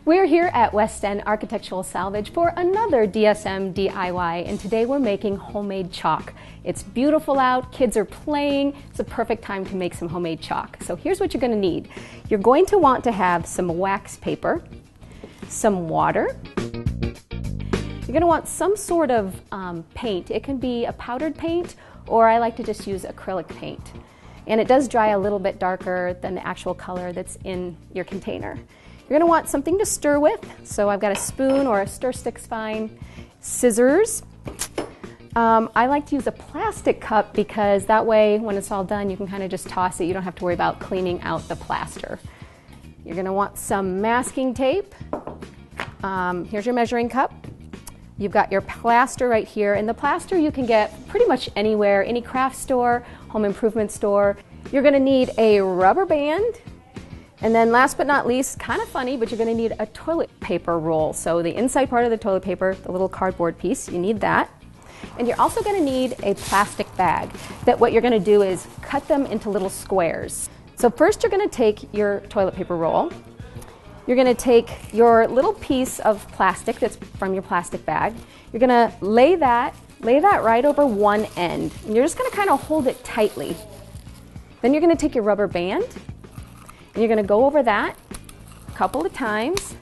We're here at West End Architectural Salvage for another DSM DIY, and today we're making homemade chalk. It's beautiful out, kids are playing, it's a perfect time to make some homemade chalk. So here's what you're going to need. You're going to want to have some wax paper, some water. You're going to want some sort of paint. It can be a powdered paint, or I like to just use acrylic paint. And it does dry a little bit darker than the actual color that's in your container. You're going to want something to stir with, so I've got a spoon or a stir stick's fine, scissors. I like to use a plastic cup because that way when it's all done you can kind of just toss it. You don't have to worry about cleaning out the plaster. You're going to want some masking tape. Here's your measuring cup. You've got your plaster right here, and the plaster you can get pretty much anywhere, any craft store, home improvement store. You're going to need a rubber band. And then last but not least, kind of funny, but you're going to need a toilet paper roll. So the inside part of the toilet paper, the little cardboard piece, you need that. And you're also going to need a plastic bag. That what you're going to do is cut them into little squares. So first you're going to take your toilet paper roll. You're going to take your little piece of plastic that's from your plastic bag. You're going to lay that right over one end. And you're just going to kind of hold it tightly. Then you're going to take your rubber band. And you're going to go over that a couple of times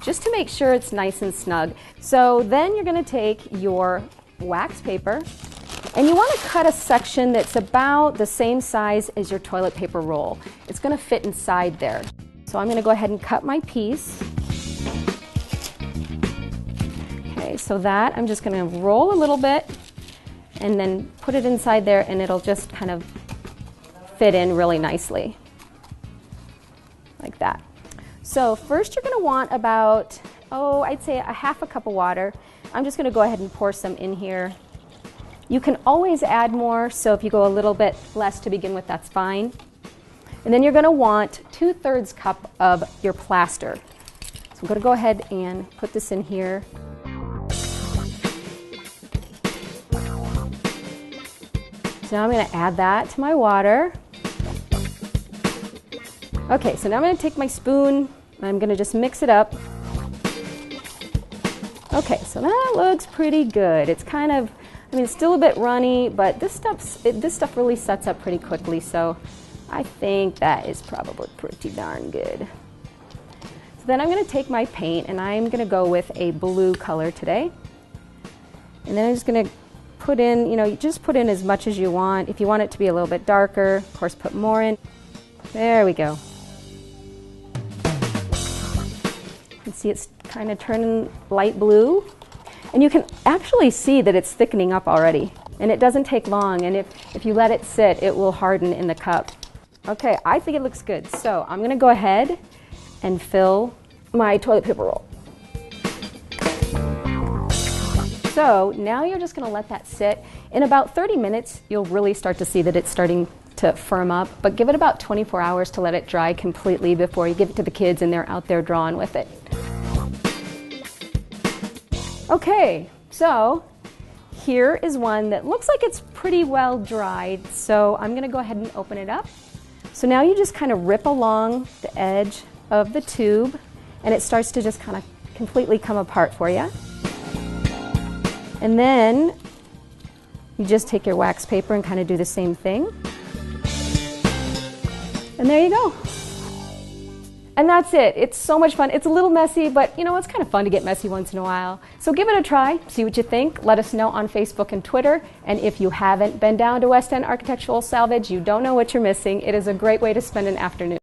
just to make sure it's nice and snug. So then you're going to take your wax paper and you want to cut a section that's about the same size as your toilet paper roll. It's going to fit inside there. So I'm going to go ahead and cut my piece. Okay, so that I'm just going to roll a little bit and then put it inside there, and it'll just kind of fit in really nicely. Like that. So first you're going to want about, I'd say a half a cup of water. I'm just going to go ahead and pour some in here. You can always add more, so if you go a little bit less to begin with, that's fine. And then you're going to want 2/3 cup of your plaster. So I'm going to go ahead and put this in here. So now I'm going to add that to my water. Okay, so now I'm going to take my spoon and I'm going to just mix it up. Okay, so that looks pretty good. It's kind of, it's still a bit runny, but this stuff really sets up pretty quickly, so I think that is probably pretty darn good. So then I'm going to take my paint and I'm going to go with a blue color today. And then I'm just going to put in, you just put in as much as you want. If you want it to be a little bit darker, of course, put more in. There we go. You can see it's kind of turning light blue, and you can actually see that it's thickening up already, and it doesn't take long, and if you let it sit, it will harden in the cup. Okay, I think it looks good, so I'm going to go ahead and fill my toilet paper roll. So now you're just going to let that sit. In about 30 minutes, you'll really start to see that it's starting to firm up, but give it about 24 hours to let it dry completely before you give it to the kids and they're out there drawing with it. Okay, so here is one that looks like it's pretty well dried, so I'm going to go ahead and open it up. So now you just kind of rip along the edge of the tube and it starts to just kind of completely come apart for you. And then you just take your wax paper and kind of do the same thing. And there you go. And that's it. It's so much fun. It's a little messy, but it's kind of fun to get messy once in a while. So give it a try, see what you think. Let us know on Facebook and Twitter. And if you haven't been down to West End Architectural Salvage, you don't know what you're missing. It is a great way to spend an afternoon.